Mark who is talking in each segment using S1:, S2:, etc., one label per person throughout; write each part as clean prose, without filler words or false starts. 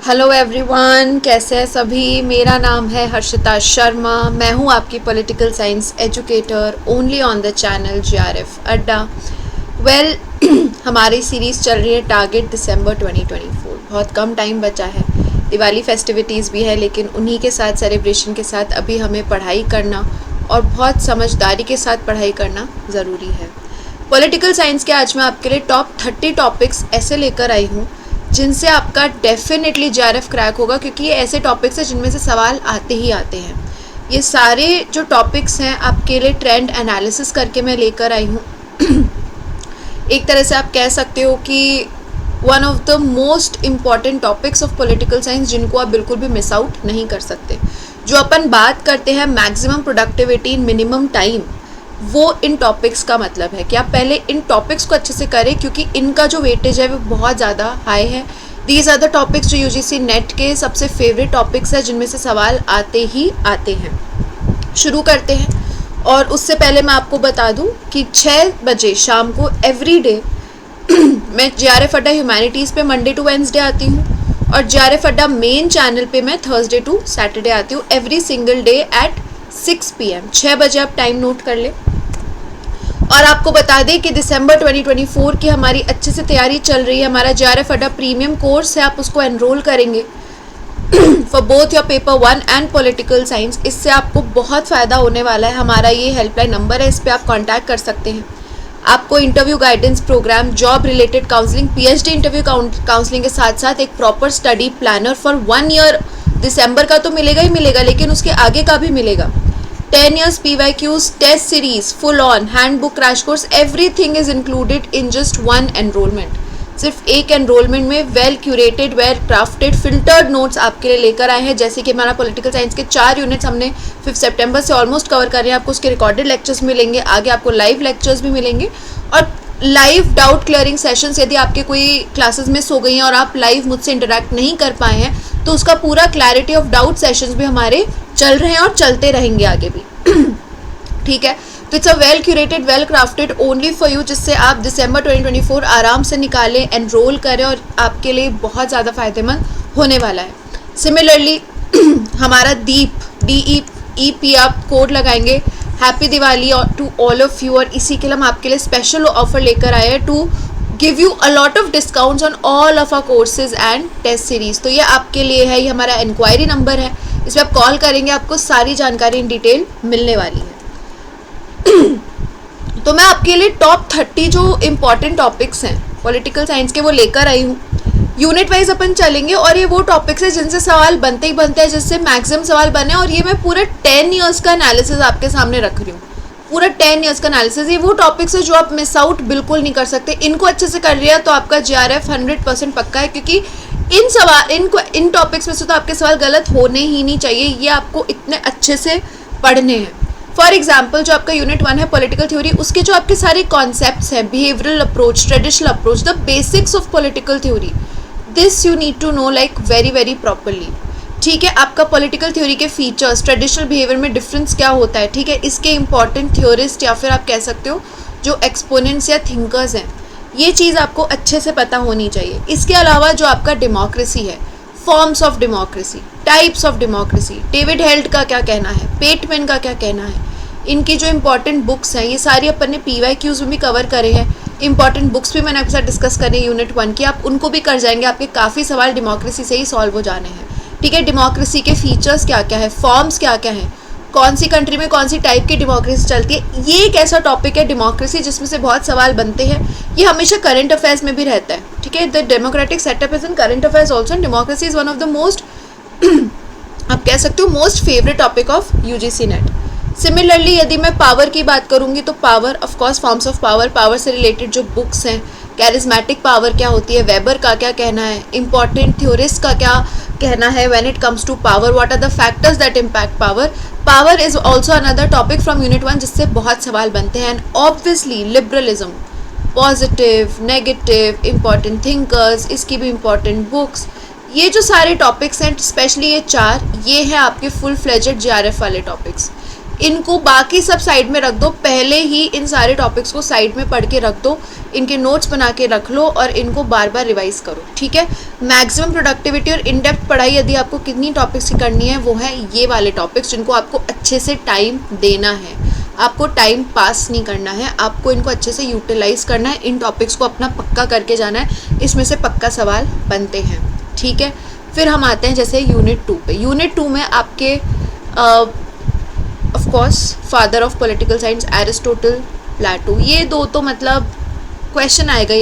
S1: Hello everyone, कैसे हैं सभी। मेरा नाम है हर्षिता शर्मा। मैं हूं आपकी political science educator only on the channel GRF अड्डा। हमारी सीरीज़ चल रही है टारगेट दिसंबर 2024। बहुत कम टाइम बचा है, दिवाली फेस्टिविटीज़ भी है, लेकिन उन्हीं के साथ सेलिब्रेशन के साथ अभी हमें पढ़ाई करना और बहुत समझदारी के साथ पढ़ाई करना ज़रूरी है। पॉलिटिकल साइंस के आज मैं आपके लिए टॉप 30 टॉपिक्स ऐसे लेकर आई हूँ जिनसे आपका डेफिनेटली जीआरएफ क्रैक होगा, क्योंकि ये ऐसे टॉपिक्स हैं जिनमें से सवाल आते ही आते हैं। ये सारे जो टॉपिक्स हैं आपके लिए ट्रेंड एनालिसिस करके मैं लेकर आई हूँ। एक तरह से आप कह सकते हो कि one of the most important topics of political science जिनको आप बिल्कुल भी मिस आउट नहीं कर सकते। जो अपन बात करते हैं maximum productivity in minimum time, वो इन टॉपिक्स का मतलब है कि आप पहले इन टॉपिक्स को अच्छे से करें, क्योंकि इनका जो वेटेज है वो बहुत ज़्यादा हाई है। दीज आर द टॉपिक्स जो यूजीसी नेट के सबसे फेवरेट टॉपिक्स है, जिनमें से सवाल आते ही आते हैं। शुरू करते हैं। और उससे पहले मैं आपको बता दूं कि 6 बजे शाम को एवरी डे मैं जीआरएफ अड्डा ह्यूमैनिटीज़ पे मंडे टू वेंसडे आती हूँ, और जीआरएफ अड्डा मेन चैनल पे मैं थर्सडे टू सैटरडे आती हूँ, every single day at 6 PM। 6 बजे आप टाइम नोट कर ले। और आपको बता दें कि दिसंबर 2024 की हमारी अच्छे से तैयारी चल रही है। हमारा जीआरएफ अड्डा प्रीमियम कोर्स है, आप उसको एनरोल करेंगे for both your paper 1 and political science. इससे आपको बहुत फ़ायदा होने वाला है। हमारा ये हेल्पलाइन नंबर है, इस पर आप कॉन्टैक्ट कर सकते हैं। आपको interview guidance program, job related counselling, PhD interview counselling के साथ साथ एक proper study planner for 1 year दिसंबर का तो मिलेगा ही मिलेगा, लेकिन उसके आगे का भी मिलेगा। 10 years PYQs, test series, full on, handbook crash course, everything is included in just one enrollment। सिर्फ एक एनरोलमेंट में well curated, well crafted, filtered notes आपके लिए लेकर आए हैं। जैसे कि हमारा पॉलिटिकल साइंस के 4 यूनिट्स हमने 5 सितंबर से ऑलमोस्ट कवर कर रहे हैं। आपको उसके रिकॉर्डेड लेक्चर्स मिलेंगे, आगे आपको लाइव लेक्चर्स भी मिलेंगे, और लाइव डाउट क्लियरिंग सेशंस। यदि आपके कोई क्लासेस मिस हो गई हैं और आप लाइव मुझसे इंटरेक्ट नहीं कर पाए हैं, तो उसका पूरा क्लैरिटी ऑफ डाउट सेशंस भी हमारे चल रहे हैं और चलते रहेंगे आगे भी। ठीक है, तो it's a well curated, well crafted only for you, जिससे आप दिसंबर 2024 आराम से निकालें, एनरोल करें, और आपके लिए बहुत ज़्यादा फायदेमंद होने वाला है। सिमिलरली हमारा DEEP आप कोड लगाएंगे, हैप्पी दिवाली और टू ऑल ऑफ यू, और इसी के लिए हम आपके लिए स्पेशल ऑफर लेकर आए हैं to give you a lot of discounts on all of our courses and test series. तो ये आपके लिए है, ये हमारा इंक्वायरी नंबर है, इस पर आप कॉल करेंगे, आपको सारी जानकारी इन डिटेल मिलने वाली है। तो मैं आपके लिए टॉप 30 जो इम्पॉर्टेंट टॉपिक्स हैं पॉलिटिकल साइंस के वो लेकर आई हूँ। यूनिट वाइज अपन चलेंगे, और ये वो टॉपिक्स हैं जिनसे सवाल बनते ही बनते हैं, जिससे मैक्सिमम सवाल बने। और ये मैं पूरा 10 ईयर्स का एनालिसिस आपके सामने रख रही हूँ, पूरा 10 ईयर्स का एनालिसिस। ये वो टॉपिक्स है जो आप मिस आउट बिल्कुल नहीं कर सकते। इनको अच्छे से कर लिया तो आपका जीआरएफ 100% पक्का है, क्योंकि इन टॉपिक्स में से तो आपके सवाल गलत होने ही नहीं चाहिए। ये आपको इतने अच्छे से पढ़ने हैं। फॉर एग्जाम्पल, जो आपका यूनिट 1 है पॉलिटिकल थ्योरी, उसके जो आपके सारे कॉन्सेप्ट्स हैं, behavioural approach, traditional approach, the basics of political theory, this you need to know like very very properly. ठीक है, आपका पॉलिटिकल थ्योरी के फीचर्स, ट्रेडिशनल बिहेवियर में डिफरेंस क्या होता है, ठीक है, इसके इंपॉर्टेंट थ्योरिस्ट या फिर आप कह सकते हो जो एक्सपोनेंट्स या थिंकर्स हैं, ये चीज़ आपको अच्छे से पता होनी चाहिए। इसके अलावा जो आपका डेमोक्रेसी है, forms of democracy, types of democracy, David Held का क्या कहना है, पेटमैन का क्या कहना है, इनकी जो इंपॉर्टेंट बुक्स हैं, ये सारी अपन ने PYQs में भी कवर करे हैं। इंपॉर्टेंट बुक्स भी मैंने आपके साथ डिस्कस करी है यूनिट 1 की, आप उनको भी कर जाएंगे। आपके काफ़ी सवाल डेमोक्रेसी से ही सॉल्व हो जाने हैं। ठीक है, डेमोक्रेसी के फीचर्स क्या क्या है, फॉर्म्स क्या क्या हैं, कौन सी कंट्री में कौन सी टाइप की डेमोक्रेसी चलती है, ये एक ऐसा टॉपिक है डेमोक्रेसी जिसमें से बहुत सवाल बनते हैं। ये हमेशा करंट अफेयर्स में भी रहता है। ठीक है, the democratic setup is in current affairs also, and democracy is one of the most आप कह सकते हो most favourite topic of UGC net. Similarly यदि मैं पावर की बात करूंगी तो power, of course forms of power, power से रिलेटेड जो बुक्स हैं, कैरिज्मेटिक पावर क्या होती है, वेबर का क्या कहना है, इंपॉर्टेंट थ्योरिस्ट का क्या कहना है when it comes to power, what are the factors that impact power. Power is also another topic from unit 1 जिससे बहुत सवाल बनते हैं। And obviously liberalism, positive, negative, important thinkers, इसकी भी इंपॉर्टेंट बुक्स, ये जो सारे टॉपिक्स हैं, स्पेशली ये 4, ये हैं आपके फुल फ्लेजेड जीआरएफ वाले टॉपिक्स। इनको बाकी सब साइड में रख दो, पहले ही इन सारे टॉपिक्स को साइड में पढ़ के रख दो, इनके नोट्स बना के रख लो और इनको बार बार रिवाइज करो, ठीक है। मैक्सिमम प्रोडक्टिविटी और इन डेप्थ पढ़ाई यदि आपको कितनी टॉपिक्स की करनी है वो है ये वाले टॉपिक्स जिनको आपको अच्छे से टाइम देना है, आपको टाइम पास नहीं करना है, आपको इनको अच्छे से यूटिलाइज करना है, इन टॉपिक्स को अपना पक्का करके जाना है, इसमें से पक्का सवाल बनते हैं, ठीक है। फिर हम आते हैं जैसे यूनिट 2 पे। यूनिट 2 में आपके of course father of political science Aristotle, Plato, ये दो तो मतलब क्वेश्चन आएगा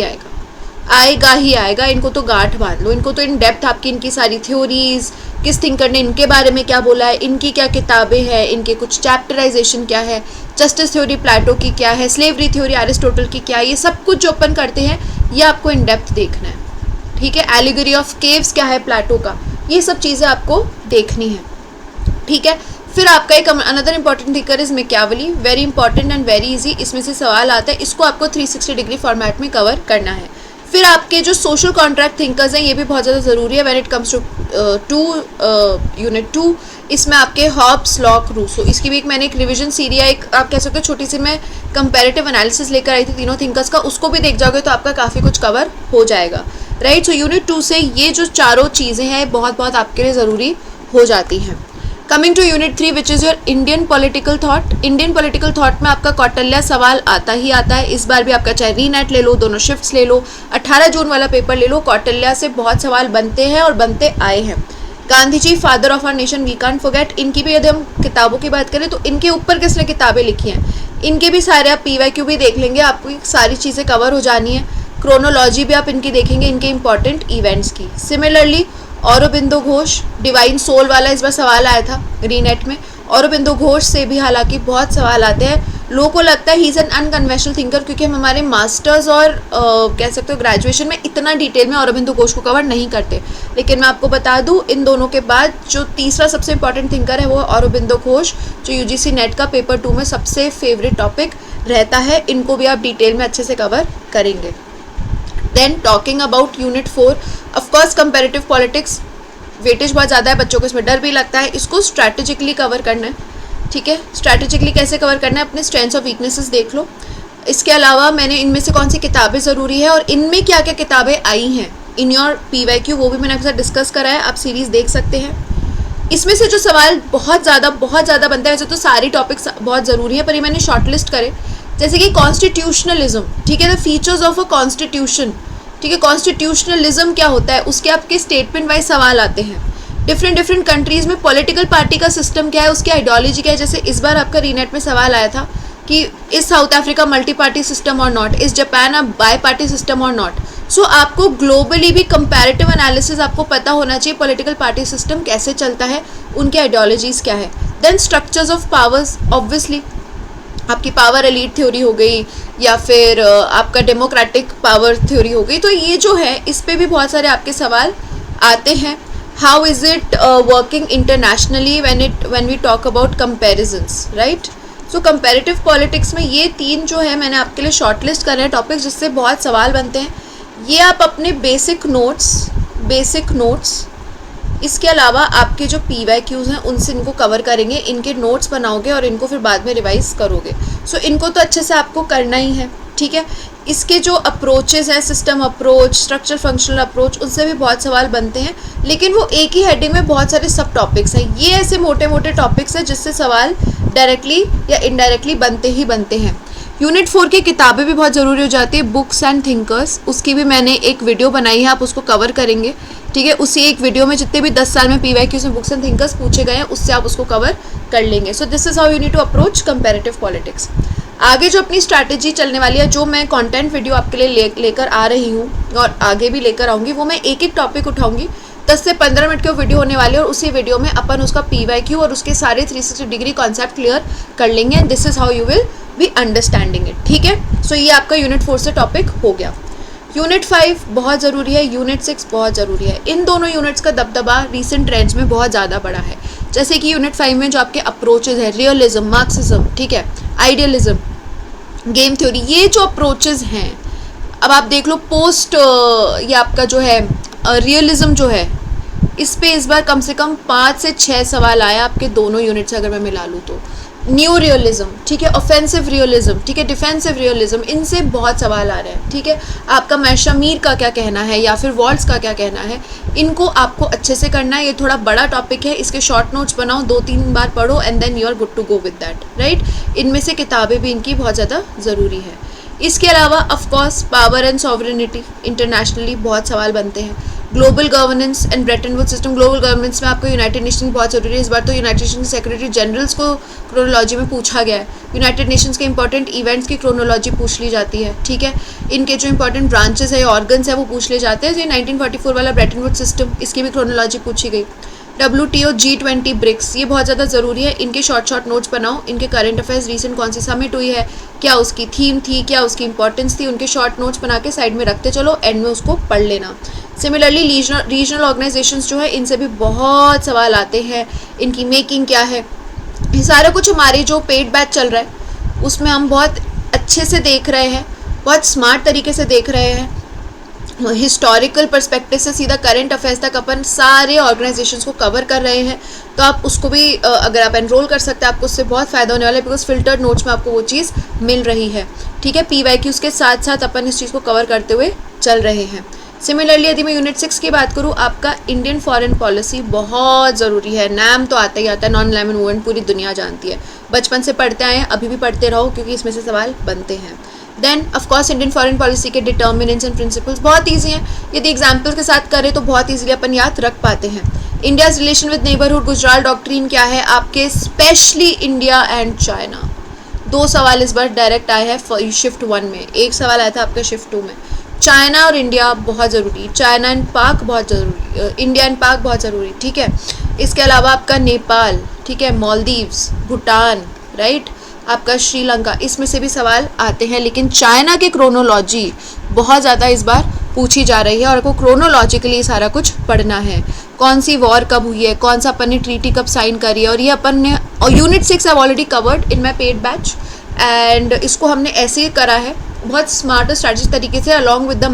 S1: ही आएगा, इनको तो गांठ बांध लो, इनको तो इन डेप्थ आपकी इनकी सारी थ्योरीज, किस थिंकर ने इनके बारे में क्या बोला है, इनकी क्या किताबें हैं, इनके कुछ चैप्टराइजेशन क्या है, जस्टिस थ्योरी प्लेटो की क्या है, स्लेवरी थ्योरी एरिस्टोटल की क्या है, ये सब कुछ जो अपन करते हैं ये आपको इन डेप्थ देखना है, ठीक है। एलिगरी ऑफ केव्स क्या है प्लेटो का, ये सब चीज़ें आपको देखनी है, ठीक है। फिर आपका एक another important thinker is Machiavelli, very important and very easy, इसमें से सवाल आता है, इसको आपको 360 डिग्री फॉर्मेट में कवर करना है। फिर आपके जो सोशल कॉन्ट्रैक्ट थिंकर्स हैं ये भी बहुत ज़्यादा ज़रूरी है when it comes to unit 2। इसमें आपके हॉब्स, लॉक, रूसो, इसकी भी एक मैंने एक रिवीजन सीरी है, एक आप कह सकते हो छोटी सी मैं कंपैरेटिव एनालिसिस लेकर आई थी तीनों थिंकर्स का, उसको भी देख जाओगे तो आपका काफ़ी कुछ कवर हो जाएगा, राइट। सो यूनिट 2 से ये जो चारों चीज़ें हैं बहुत बहुत आपके लिए ज़रूरी हो जाती हैं। Coming to unit 3 which is your Indian political thought. Indian political thought में आपका कौटिल्य सवाल आता ही आता है, इस बार भी आपका चाहे रीनेट ले लो, दोनों शिफ्ट्स ले लो, 18 जून वाला पेपर ले लो, कौटिल्य से बहुत सवाल बनते हैं और बनते आए हैं। Gandhi ji father of our nation, we can't forget, इनकी भी यदि हम किताबों की बात करें तो इनके ऊपर किसने किताबें लिखी हैं, इनके भी सारे आप PYQ भी देख लेंगे, आपको सारी चीज़ें कवर हो जानी है। क्रोनोलॉजी भी आप इनकी देखेंगे, इनके इंपॉर्टेंट इवेंट्स की। Similarly Aurobindo Ghosh, divine soul वाला इस बार सवाल आया था रीनेट में, औरोबिंदो घोष से भी हालांकि बहुत सवाल आते हैं। लोगों को लगता है he is an unconventional thinker क्योंकि हम हमारे मास्टर्स और कह सकते हो ग्रेजुएशन में इतना डिटेल में औरोबिंदो घोष को कवर नहीं करते, लेकिन मैं आपको बता दूं इन दोनों के बाद जो तीसरा सबसे इंपॉर्टेंट थिंकर है वो औरोबिंदो घोष, जो UGC नेट का पेपर 2 में सबसे फेवरेट टॉपिक रहता है, इनको भी आप डिटेल में अच्छे से कवर करेंगे। Then talking about unit 4, of course comparative politics, weightage बहुत ज़्यादा है, बच्चों को इसमें डर भी लगता है, इसको स्ट्रैटेजिकली कवर करना है, ठीक है। स्ट्रैटेजिकली कैसे कवर करना है, अपने स्ट्रेंथ्स और वीकनेसेस देख लो। इसके अलावा मैंने इनमें से कौन सी किताबें ज़रूरी है और इनमें क्या क्या किताबें आई हैं इन योर PYQ, वो भी मैंने आपके साथ डिस्कस करा है, आप सीरीज़ देख सकते हैं। इसमें से जो सवाल बहुत ज़्यादा बनता है, वैसे तो सारी टॉपिक्स बहुत ज़रूरी है पर ये मैंने शॉर्टलिस्ट करे, जैसे कि कॉन्स्टिट्यूशनलिज्म, ठीक है, the features of a constitution, ठीक है। कॉन्स्टिट्यूशनलिज्म क्या होता है, उसके आपके स्टेटमेंट वाइज सवाल आते हैं। डिफरेंट कंट्रीज़ में पॉलिटिकल पार्टी का सिस्टम क्या है, उसकी आइडियोलॉजी क्या है, जैसे इस बार आपका रीनेट में सवाल आया था कि is South Africa multi party system और not, is Japan a bi party system और नॉट। सो आपको ग्लोबली भी कंपैरेटिव एनालिसिस आपको पता होना चाहिए पॉलिटिकल पार्टी सिस्टम कैसे चलता है, उनकी आइडियोलॉजीज़ क्या है। Then structures of powers, obviously आपकी पावर एलीट थ्योरी हो गई या फिर आपका डेमोक्रेटिक पावर थ्योरी हो गई, तो ये जो है इस पे भी बहुत सारे आपके सवाल आते हैं। How is it working internationally when we talk about comparisons, right. So comparative politics में ये 3 जो है मैंने आपके लिए शॉर्टलिस्ट कर रहे हैं टॉपिक्स जिससे बहुत सवाल बनते हैं, ये आप अपने बेसिक नोट्स इसके अलावा आपके जो PYQs हैं उनसे इनको कवर करेंगे, इनके नोट्स बनाओगे और इनको फिर बाद में रिवाइज करोगे। सो इनको तो अच्छे से आपको करना ही है, ठीक है। इसके जो अप्रोचेज़ हैं, system approach, structure functional approach, उनसे भी बहुत सवाल बनते हैं, लेकिन वो एक ही हेडिंग में बहुत सारे सब टॉपिक्स हैं। ये ऐसे मोटे मोटे टॉपिक्स हैं जिससे सवाल डायरेक्टली या इनडायरेक्टली बनते ही बनते हैं। यूनिट 4 की किताबें भी बहुत ज़रूरी हो जाती है, बुक्स एंड थिंकर्स, उसकी भी मैंने एक वीडियो बनाई है, आप उसको कवर करेंगे, ठीक है। उसी एक वीडियो में जितने भी 10 साल में PYQs में बुक्स एंड थिंकर्स पूछे गए हैं उससे आप उसको कवर कर लेंगे। So this is how you need to approach comparative politics. आगे जो अपनी स्ट्रैटेजी चलने वाली है, जो मैं कंटेंट वीडियो आपके लिए लेकर आ रही हूँ और आगे भी लेकर आऊँगी, वो मैं एक एक टॉपिक उठाऊँगी, 10 से 15 मिनट की वीडियो होने वाली है और उसी वीडियो में अपन उसका PYQ और उसके सारे 360 डिग्री कॉन्सेप्ट क्लियर कर लेंगे and this is how you will be understanding it, ठीक है। सो ये आपका यूनिट 4 से टॉपिक हो गया। यूनिट 5 बहुत ज़रूरी है, यूनिट 6 बहुत ज़रूरी है। इन दोनों यूनिट्स का दबदबा रिसेंट ट्रेंड्स में बहुत ज़्यादा बड़ा है, जैसे कि यूनिट 5 में जो आपके अप्रोचेज़ है, रियलिज्म, मार्क्सिज्म, ठीक है, आइडियलिज्म, गेम थ्योरी, ये जो अप्रोचेज़ हैं, अब आप देख लो पोस्ट ये आपका जो है रियलिज्म जो है, इस पे इस बार कम से कम 5 से 6 सवाल आया आपके दोनों यूनिट से अगर मैं मिला लूँ तो न्यू रियलिज्म, ठीक है, ऑफेंसिव रियलिज्म, ठीक है, डिफेंसिव रियलिज्म, इनसे बहुत सवाल आ रहे हैं, ठीक है। आपका मैशमीर का क्या कहना है या फिर वॉल्स का क्या कहना है, इनको आपको अच्छे से करना है। ये थोड़ा बड़ा टॉपिक है, इसके शॉर्ट नोट्स बनाओ, 2-3 बार पढ़ो and then you are good to go with that, right. इनमें से किताबें भी इनकी बहुत ज़्यादा ज़रूरी है। इसके अलावा of course power and sovereignty, internationally बहुत सवाल बनते हैं। Global governance and Bretton Woods system, global governance में आपको यूनाइटेड नेशन बहुत ज़रूरी है। इस बार तो यूनाइटेड नेशन सेक्रेटरी जनरल्स को क्रोनोलॉजी में पूछा गया है। यूनाइटेड नेशंस के इंपॉर्टेंट इवेंट्स की क्रोनोलॉजी पूछ ली जाती है, ठीक है। इनके जो इंपॉर्टेंट ब्रांचेस है, ऑर्गन्स है, वो पूछ ले जाते हैं। जो 1944 वाला ब्रेटन वुड्स सिस्टम, इसकी भी क्रोनोलॉजी पूछी गई। WTO, G20, ब्रिक्स, ये बहुत ज़्यादा ज़रूरी है। इनके शॉर्ट नोट्स बनाओ। इनके करंट अफेयर्स, रिसेंट कौन सी समिट हुई है, क्या उसकी थीम थी, क्या उसकी इंपॉर्टेंस थी, उनके शॉर्ट नोट्स बना के साइड में रखते चलो, एंड में उसको पढ़ लेना। सिमिलरली रीजनल ऑर्गेनाइजेशंस जो है, इनसे भी बहुत सवाल आते हैं। इनकी मेकिंग क्या है, ये सारा कुछ हमारे जो पेड बैच चल रहा है उसमें हम बहुत अच्छे से देख रहे हैं, बहुत स्मार्ट तरीके से देख रहे हैं। हिस्टोरिकल पर्सपेक्टिव से सीधा करंट अफेयर्स तक अपन सारे ऑर्गेनाइजेशंस को कवर कर रहे हैं। तो आप उसको भी अगर आप एनरोल कर सकते हैं, आपको उससे बहुत फ़ायदा होने वाला है, बिकॉज फिल्टर्ड नोट्स में आपको वो चीज़ मिल रही है, ठीक है। PYQs के साथ साथ अपन इस चीज़ को कवर करते हुए चल रहे हैं। सिमिलरली यदि मैं यूनिट 6 की बात करूँ, आपका इंडियन फॉरेन पॉलिसी बहुत ज़रूरी है। नाम तो आता ही आता है, नॉन अलाइनमेंट मूवमेंट पूरी दुनिया जानती है, बचपन से पढ़ते आए हैं, अभी भी पढ़ते रहो, क्योंकि इसमें से सवाल बनते हैं। Then of course Indian foreign policy के डिटर्मिनेंट्स एंड प्रिंसिपल्स बहुत ईजी हैं। यदि एग्जाम्पल के साथ करें तो बहुत ईजिली अपन याद रख पाते हैं। India's relation with neighbourhood, Gujral doctrine क्या है आपके, स्पेशली इंडिया एंड चाइना। 2 सवाल इस बार डायरेक्ट आए हैं शिफ्ट 1 में, 1 सवाल आया था आपका शिफ्ट 2 में। चाइना और इंडिया बहुत ज़रूरी, चाइना एंड पाक बहुत ज़रूरी, इंडिया एंड पाक बहुत ज़रूरी, ठीक है। इसके अलावा आपका नेपाल, ठीक है, मालदीव्स, भूटान, राइट, आपका श्रीलंका, इसमें से भी सवाल आते हैं। लेकिन चाइना की क्रोनोलॉजी बहुत ज़्यादा इस बार पूछी जा रही है और आपको क्रोनोलॉजिकली सारा कुछ पढ़ना है। कौन सी वॉर कब हुई है, कौन सा अपन ने ट्रीटी कब साइन करी है, और ये अपन ने unit 6 have already covered in my paid batch, and इसको हमने ऐसे ही करा है बहुत स्मार्ट और स्ट्रैटेजिक तरीके से, अलॉन्ग विद द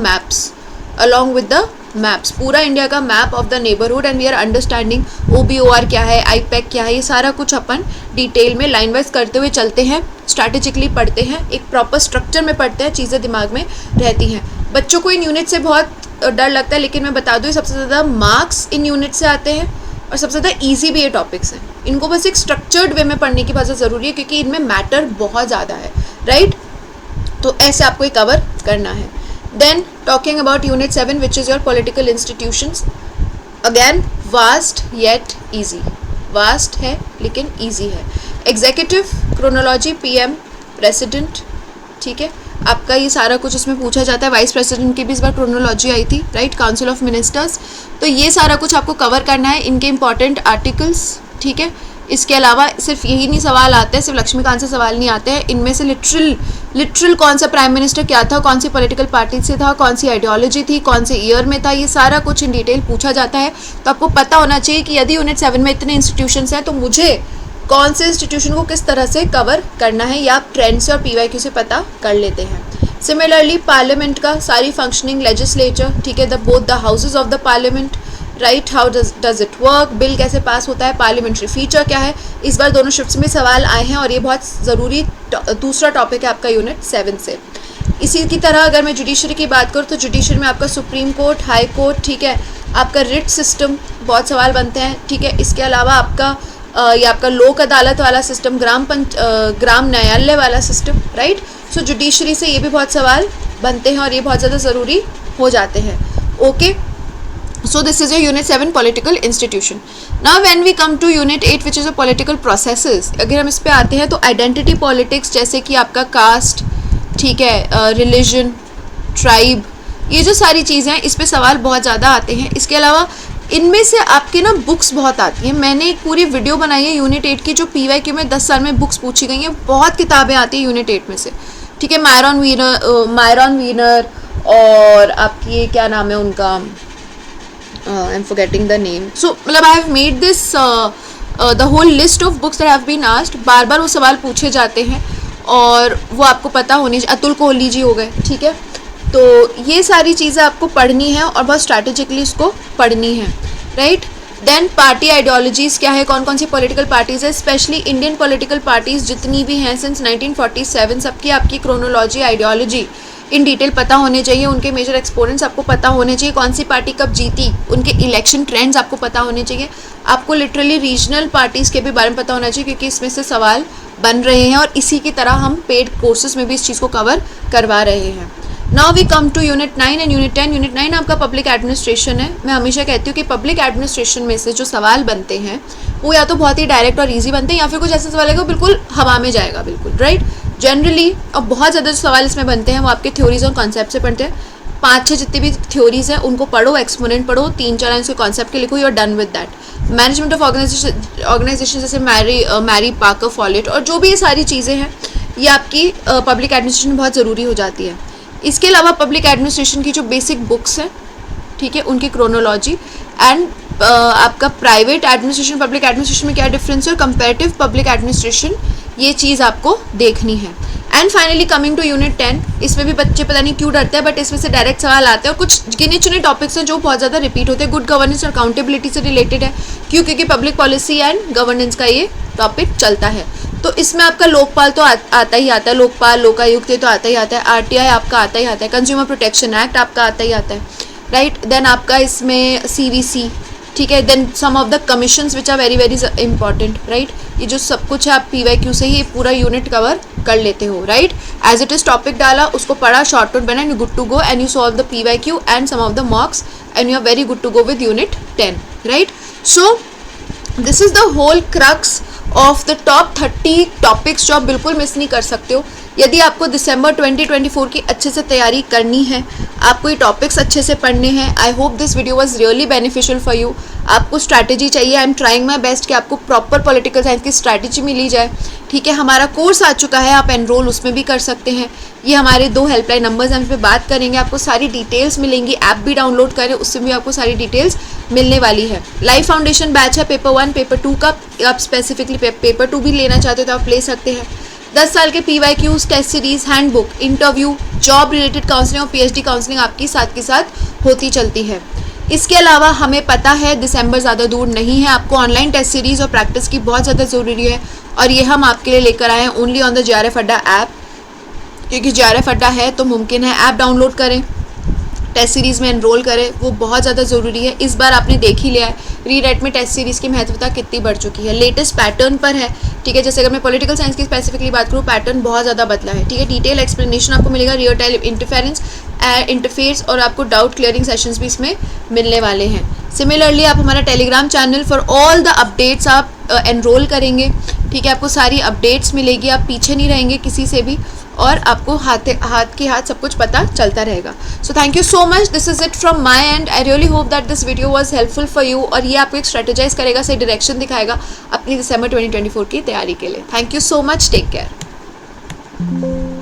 S1: मैप्स, पूरा इंडिया का map of the neighbourhood, and we are understanding OBOR क्या है, IPEC क्या है, ये सारा कुछ अपन डिटेल में लाइन वाइज करते हुए चलते हैं, स्ट्रैटेजिकली पढ़ते हैं, एक प्रॉपर स्ट्रक्चर में पढ़ते हैं, चीज़ें दिमाग में रहती हैं। बच्चों को इन यूनिट से बहुत डर लगता है, लेकिन मैं बता दूँ सबसे ज़्यादा मार्क्स इन यूनिट से आते हैं और सबसे ज़्यादा ईजी भी ये टॉपिक्स हैं। इनको बस एक स्ट्रक्चर्ड वे में पढ़ने की बहुत ज़रूरी है, क्योंकि इनमें मैटर बहुत ज़्यादा है, राइट। तो ऐसे आपको ये कवर करना है। Then talking about unit 7, which is your political institutions, again vast yet easy, vast है लेकिन easy है। Executive, chronology, PM, president, ठीक है, आपका ये सारा कुछ इसमें पूछा जाता है। वाइस प्रेसिडेंट की भी इस बार क्रोनोलॉजी आई थी, राइट, काउंसिल ऑफ मिनिस्टर्स, तो ये सारा कुछ आपको कवर करना है, इनके इंपॉर्टेंट आर्टिकल्स, ठीक है। इसके अलावा सिर्फ यही नहीं सवाल आते हैं, सिर्फ लक्ष्मीकांत से सवाल नहीं आते हैं, इनमें से लिटरल कौन सा प्राइम मिनिस्टर क्या था, कौन सी पॉलिटिकल पार्टी से था, कौन सी आइडियोलॉजी थी, कौन से ईयर में था, ये सारा कुछ इन डिटेल पूछा जाता है। तो आपको पता होना चाहिए कि यदि यूनिट 7 में इतने इंस्टीट्यूशंस हैं तो मुझे कौन से इंस्टीट्यूशन को किस तरह से कवर करना है, या आप ट्रेंड से और PYQ से पता कर लेते हैं। सिमिलरली पार्लियामेंट का सारी फंक्शनिंग, लेजिस्लेचर, ठीक है, both the houses of the parliament, right, how does it work, bill कैसे पास होता है, पार्लियामेंट्री फीचर क्या है, इस बार दोनों शिफ्ट्स में सवाल आए हैं और ये बहुत ज़रूरी दूसरा टॉपिक है आपका यूनिट 7 से। इसी की तरह अगर मैं जुडिशरी की बात करूँ तो जुडिशरी में आपका सुप्रीम कोर्ट, हाई कोर्ट, ठीक है, आपका रिट सिस्टम बहुत सवाल बनते हैं, ठीक है। इसके अलावा आपका ये आपका लोक अदालत वाला सिस्टम, ग्राम न्यायालय वाला सिस्टम, राइट। सो जुडिशरी से ये भी बहुत सवाल बनते हैं और ये बहुत ज़्यादा ज़रूरी हो जाते हैं, okay. So this is your unit 7 political institution. Now when we come to unit 8 which is a political processes, अगर हम इस पे आते हैं तो identity politics, जैसे कि आपका कास्ट, ठीक है, रिलीजन, ट्राइब, ये जो सारी चीज़ें हैं इस पे सवाल बहुत ज़्यादा आते हैं। इसके अलावा इनमें से आपके ना बुक्स बहुत आती हैं। मैंने एक पूरी वीडियो बनाई है यूनिट 8 की, जो PYQ में 10 साल में बुक्स पूछी गई हैं। बहुत किताबें आती हैं यूनिट 8 में से, ठीक है। मायरन वीनर और आपकी क्या नाम है उनका, I'm forgetting the name. So मतलब I have made this the whole list of books that have been asked. बार बार वो सवाल पूछे जाते हैं और वो आपको पता होनी चाहिए। अतुल कोहली जी हो गए, ठीक है। तो ये सारी चीज़ें आपको पढ़नी है और बहुत स्ट्रैटेजिकली इसको पढ़नी है, राइट। देन पार्टी आइडियोलॉजीज़ क्या है, कौन कौन सी पॉलिटिकल पार्टीज़ है, स्पेशली इंडियन पॉलिटिकल पार्टीज़ जितनी भी हैं सिंस 1947, सबकी आपकी क्रोनोलॉजी आइडियोलॉजी इन डिटेल पता होने चाहिए, उनके मेजर एक्सपोनेंट्स आपको पता होने चाहिए, कौन सी पार्टी कब जीती, उनके इलेक्शन ट्रेंड्स आपको पता होने चाहिए, आपको लिटरली रीजनल पार्टीज़ के भी बारे में पता होना चाहिए क्योंकि इसमें से सवाल बन रहे हैं और इसी की तरह हम पेड कोर्सेज में भी इस चीज़ को कवर करवा रहे हैं। Now we come to unit 9 and unit 10। Unit 9 आपका पब्लिक एडमिनिस्ट्रेशन है। मैं हमेशा कहती हूँ कि पब्लिक एडमिनिस्ट्रेशन में से जो सवाल बनते हैं वो या तो बहुत ही डायरेक्ट और इजी बनते हैं या फिर कुछ ऐसे सवाल है वो बिल्कुल हवा में जाएगा, बिल्कुल राइट। जनरली और बहुत ज़्यादा जो सवाल इसमें बनते हैं वो आपके थ्योरीज और कॉन्सेप्ट से पढ़ते हैं। 5-6 जितनी भी थ्योरीज हैं उनको पढ़ो, एक्सपोनेंट पढ़ो, 3-4 लाइन के कॉन्सेप्ट के लिखो, you are done with that. Management of organisation जैसे मैरी पाकर फॉलेट और जो भी ये सारी चीज़ें हैं ये आपकी पब्लिक एडमिनिस्ट्रेशन में बहुत ज़रूरी हो जाती है। इसके अलावा पब्लिक एडमिनिस्ट्रेशन की जो बेसिक बुक्स हैं, ठीक है, उनकी क्रोनोलॉजी एंड आपका प्राइवेट एडमिनिस्ट्रेशन पब्लिक एडमिनिस्ट्रेशन में क्या डिफरेंस है और कंपैरेटिव पब्लिक एडमिनिस्ट्रेशन, ये चीज़ आपको देखनी है। And finally coming to unit 10, इसमें भी बच्चे पता नहीं क्यों डरते हैं बट इसमें से डायरेक्ट सवाल आते हैं और कुछ गिने चुने टॉपिक्स हैं जो बहुत ज़्यादा रिपीट होते हैं। गुड गवर्नेंस और अकाउंटेबिलिटी से रिलेटेड है, क्यों? क्योंकि पब्लिक पॉलिसी एंड गवर्नेंस का ये टॉपिक चलता है। तो इसमें आपका लोकपाल तो आता ही आता है, लोकपाल लोकायुक्त तो आता ही आता है, आरटीआई आपका आता ही आता है, कंज्यूमर प्रोटेक्शन एक्ट आपका आता ही आता है, राइट। देन आपका इसमें सीवीसी, ठीक है। Then some of the commissions which are very very important, right. ये जो सब कुछ है आप पीवाईक्यू से ही पूरा यूनिट कवर कर लेते हो, right. As it is topic डाला, उसको पढ़ा, शॉर्ट नोट बना, you good to go and you solve the PYQ and some of the mocks and you are very good to go with unit 10, right. So this is the whole crux of the top 30 topics जो आप बिल्कुल miss नहीं कर सकते हो। यदि आपको दिसंबर 2024 की अच्छे से तैयारी करनी है, आपको ये टॉपिक्स अच्छे से पढ़ने हैं, I hope this video was really beneficial for you. आपको स्ट्रैटेजी चाहिए, I am trying my best कि आपको प्रॉपर पॉलिटिकल साइंस की स्ट्रैटेजी मिली जाए, ठीक है। हमारा कोर्स आ चुका है, आप एनरोल उसमें भी कर सकते हैं। ये हमारे 2 हेल्पलाइन नंबर्स हैं, हम इस पर बात करेंगे, आपको सारी डिटेल्स मिलेंगी। ऐप भी डाउनलोड करें, उससे भी आपको सारी डिटेल्स मिलने वाली है। लाइफ फाउंडेशन बैच है, पेपर 1 पेपर 2 का, आप स्पेसिफिकली पेपर 2 भी लेना चाहते हो तो आप ले सकते हैं। 10 साल के PYQs, test series, handbook, interview, job related counselling और पीएचडी काउंसलिंग आपकी साथ के साथ होती चलती है। इसके अलावा हमें पता है दिसंबर ज़्यादा दूर नहीं है, आपको ऑनलाइन टेस्ट सीरीज़ और प्रैक्टिस की बहुत ज़्यादा ज़रूरी है और ये हम आपके लिए लेकर आए हैं ओनली ऑन द JRF अड्डा ऐप, क्योंकि JRF अड्डा है तो मुमकिन है। ऐप डाउनलोड करें, टेस्ट सीरीज़ में एनरोल करें, वो बहुत ज़्यादा ज़रूरी है। इस बार आपने देख ही लिया है रीराइट में टेस्ट सीरीज़ की महत्वता कितनी बढ़ चुकी है, लेटेस्ट पैटर्न पर है, ठीक है। जैसे अगर मैं पॉलिटिकल साइंस की स्पेसिफिकली बात करूँ, पैटर्न बहुत ज़्यादा बदला है, ठीक है। डिटेल एक्सप्लेनेशन आपको मिलेगा, रियल टाइम इंटरफेरेंस और आपको डाउट क्लियरिंग सेशंस भी इसमें मिलने वाले हैं। सिमिलरली आप हमारा Telegram channel for all the updates आप एनरोल करेंगे, ठीक है। आपको सारी अपडेट्स मिलेगी, आप पीछे नहीं रहेंगे किसी से भी और आपको हाथ के हाथ सब कुछ पता चलता रहेगा। So thank you so much, this is it from my and. I really hope that this video was helpful for you और ये आपको एक स्ट्रेटेजाइज करेगा, सही डायरेक्शन दिखाएगा अपनी दिसंबर 2024 की तैयारी के लिए। Thank you so much, take care.